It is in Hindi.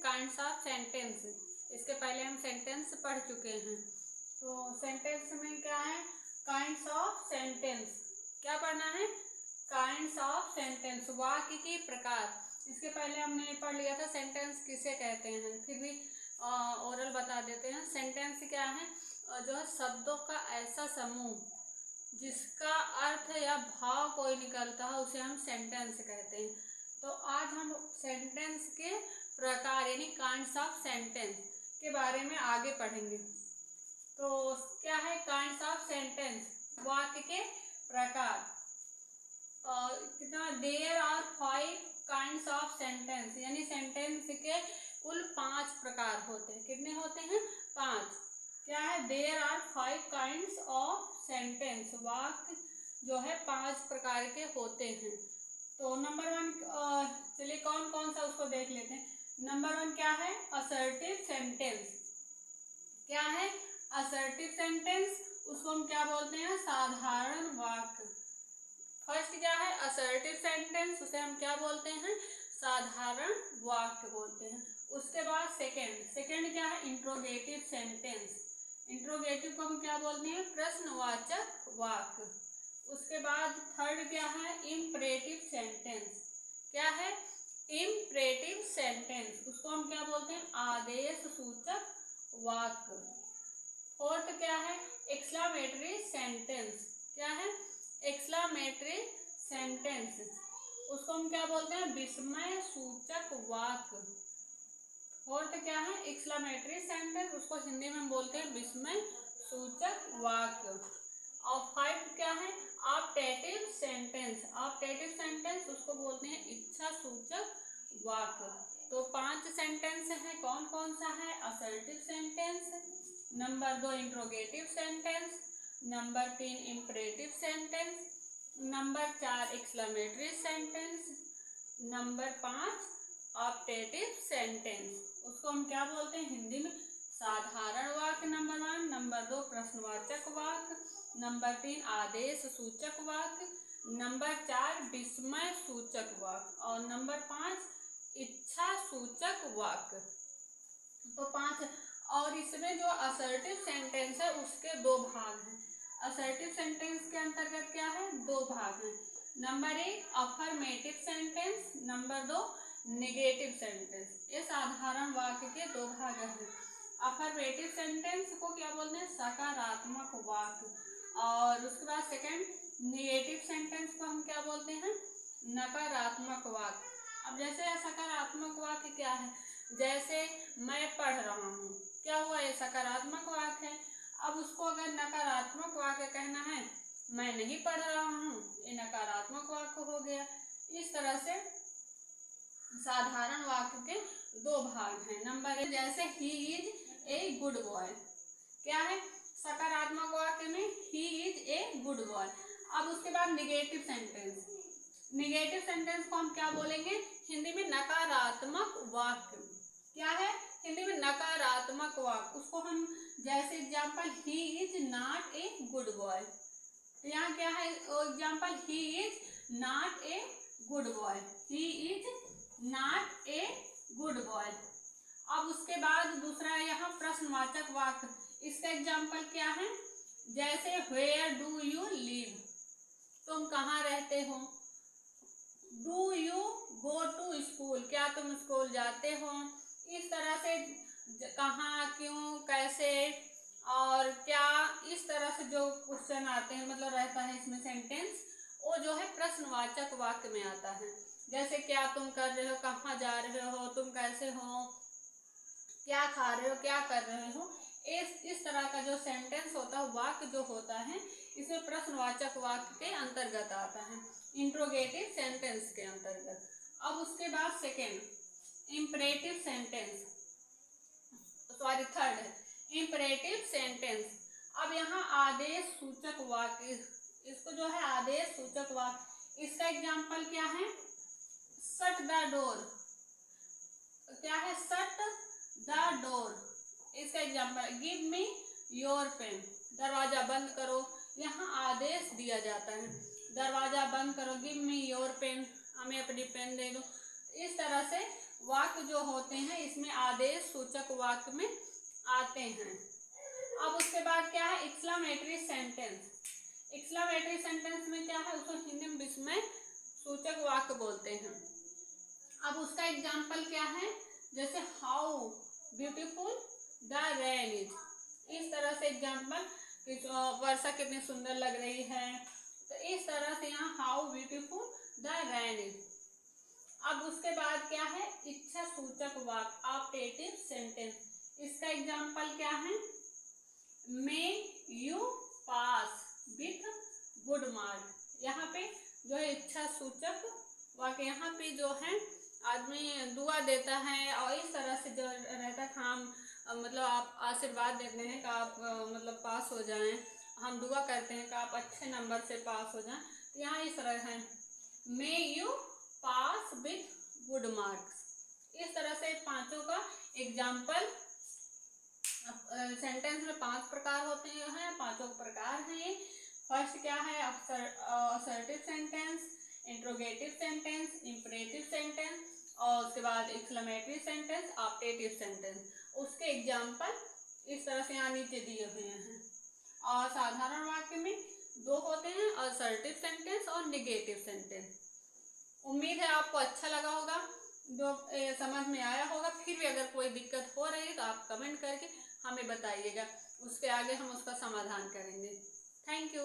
Kinds of sentence. इसके पहले हम सेंटेंस पढ़ चुके हैं। तो सेंटेंस में क्या है? Kinds of sentence. क्या पढ़ना है? काइंड्स ऑफ सेंटेंस, वाक्य के प्रकार। इसके पहले हमने पढ़ लिया था सेंटेंस किसे कहते हैं, फिर भी ओरल बता देते हैं। सेंटेंस क्या है? जो है शब्दों का ऐसा समूह जिसका अर्थ या भाव कोई निकलता है उसे हम सेंटेंस कहते हैं। तो आज हम सेंटेंस के प्रकार यानी काइंड्स ऑफ सेंटेंस के बारे में आगे पढ़ेंगे। तो क्या है काइंड्स ऑफ सेंटेंस? वाक्य के प्रकार। कितना? There are 5 kinds of sentence, यानी सेंटेंस के कुल 5 प्रकार होते हैं। कितने होते हैं? 5। क्या है? There are 5 kinds of sentence. वाक्य जो है 5 प्रकार के होते हैं। तो नंबर 1, चलिए कौन कौन सा उसको देख लेते हैं। नंबर 1 क्या है? Assertive sentence. क्या है? Assertive sentence. उसको हम क्या बोलते हैं? साधारण वाक्य। फर्स्ट क्या है? असर्टिव सेंटेंस, उसे हम क्या बोलते हैं? साधारण वाक्य बोलते हैं। उसके बाद सेकंड क्या है? Interrogative sentence. इंट्रोगेटिव को हम क्या बोलते हैं? प्रश्नवाचक वाक्य। उसके बाद थर्ड क्या है? Imperative sentence. क्या है? इम्परेटिव सेंटेंस, उसको हम क्या बोलते हैं? आदेश सूचक वाक्य। फोर्थ क्या है? Exclamatory sentence. क्या है? एक्सक्लेमेटरी सेंटेंस, उसको हम क्या बोलते हैं? विस्मय सूचक वाक्य। फोर्थ क्या है? एक्सक्लेमेटरी सेंटेंस, उसको हिंदी में हम बोलते हैं विस्मय सूचक वाक्य। और 5 क्या है? Optative sentence. ऑप्टेटिव सेंटेंस उसको बोलते हैं इच्छा सूचक वाक्य। तो 5 सेंटेंस है। कौन कौन सा है? Assertive sentence, number 2 interrogative sentence, number 3 imperative sentence, number 4 exclamatory sentence, number 5 optative sentence. उसको हम क्या बोलते हैं हिंदी में? साधारण वाक्य नंबर 1, नंबर 2 प्रश्नवाचक वाक्य, नंबर 3 आदेश सूचक वाक्य, नंबर 4 विस्मय सूचक वाक्य और नंबर 5 इच्छा सूचक वाक्य। तो 5। और इसमें जो असर्टिव सेंटेंस है उसके 2 भाग हैं। असर्टिव सेंटेंस के अंतर्गत क्या है? 2 भाग हैं। Number 1 affirmative sentence, number 2 negative sentence. ये साधारण वाक्य के 2 भाग हैं। अफर्मेटिव सेंटेंस को क्या बोलते हैं? सकारात्मक वाक्य। और उसके बाद सेकंड नेगेटिव सेंटेंस को हम क्या बोलते हैं? नकारात्मक वाक्य। अब जैसे सकारात्मक वाक्य क्या है? जैसे मैं पढ़ रहा हूँ, क्या हुआ? ये सकारात्मक वाक्य है। अब उसको अगर नकारात्मक वाक्य कहना है, मैं नहीं पढ़ रहा हूँ, ये नकारात्मक वाक्य हो गया। इस तरह से साधारण वाक्य के 2 भाग हैं। नंबर 1 जैसे he is a good boy. क्या है? सकारात्मक वाक्य में he is a good boy. अब उसके बाद निगेटिव सेंटेंस। निगेटिव सेंटेंस को हम क्या बोलेंगे हिंदी में? नकारात्मक वाक्य। क्या है? हिंदी में नकारात्मक वाक्य। उसको हम जैसे example he is not a good boy. तो यहाँ क्या है example? He is not a good boy. He is not a good boy. अब उसके बाद दूसरा यहाँ प्रश्नवाचक वाक्य। इसका एग्जाम्पल क्या है? जैसे वेयर डू यू लिव, तुम कहाँ रहते हो? Do you go to school, क्या तुम स्कूल जाते हो? इस तरह से कहाँ, क्यों, कैसे और क्या, इस तरह से जो क्वेश्चन आते हैं मतलब रहता है इसमें सेंटेंस, वो जो है प्रश्नवाचक वाक्य में आता है। जैसे क्या तुम कर रहे हो, कहाँ जा रहे हो, तुम कैसे हो, क्या खा रहे हो, क्या कर रहे हो। इस तरह का जो सेंटेंस होता है, वाक्य जो होता है, इसमें प्रश्नवाचक वाक्य के अंतर्गत आता है, इंट्रोगेटिव सेंटेंस के अंतर्गत। अब उसके बाद second imperative sentence, sorry third है इम्परेटिव सेंटेंस। अब यहाँ आदेश सूचक वाक्य, इसको जो है आदेश सूचक वाक्य। इसका एग्जाम्पल क्या है? Shut the door. क्या है? Shut the door. इसका example give me your pen, दरवाजा बंद करो। यहाँ आदेश दिया जाता है, दरवाजा बंद करो, गिव मी योर पेन, हमें अपनी पेन दे दो। इस तरह से वाक्य जो होते हैं इसमें आदेश सूचक वाक्य में आते हैं। अब उसके बाद क्या है, एक्सक्लेमेटरी सेंटेंस। एक्सक्लेमेटरी सेंटेंस में क्या है, उसको हिंदी में विस्मय सूचक वाक्य बोलते हैं। अब उसका एग्जाम्पल क्या है, जैसे how beautiful the rain is, इस तरह से एग्जाम्पल, वर्षा कितनी सुंदर लग रही है, तो इस तरह से यहाँ how beautiful the rain is. अब उसके बाद क्या है, इच्छा सूचक वाक्य, ऑप्टेटिव सेंटेंस। इसका एग्जाम्पल क्या है, may you pass with good mark. यहाँ पे जो है इच्छा सूचक वाक्य, यहाँ पे जो है आदमी दुआ देता है और इस तरह से जो रहता है, हम मतलब आप आशीर्वाद देते हैं कि आप मतलब पास हो जाएं, हम दुआ करते हैं कि आप अच्छे नंबर से पास हो जाएं, तो यहाँ इस तरह है may you pass with good marks. इस तरह से पांचों का एग्जाम्पल। सेंटेंस में 5 प्रकार होते हैं, पांचों प्रकार हैं। फर्स्ट क्या है, assertive sentence, interrogative sentence, imperative sentence, और उसके बाद एक्सक्लेमेटरी सेंटेंस, ऑप्टेटिव सेंटेंस। उसके एग्जाम्पल इस तरह से यहाँ नीचे दिए हुए हैं। और साधारण वाक्य में 2 होते हैं, असर्टिव सेंटेंस और नेगेटिव सेंटेंस। उम्मीद है आपको अच्छा लगा होगा, जो समझ में आया होगा। फिर भी अगर कोई दिक्कत हो रही है तो आप कमेंट करके हमें बताइएगा, उसके आगे हम उसका समाधान करेंगे। Thank you.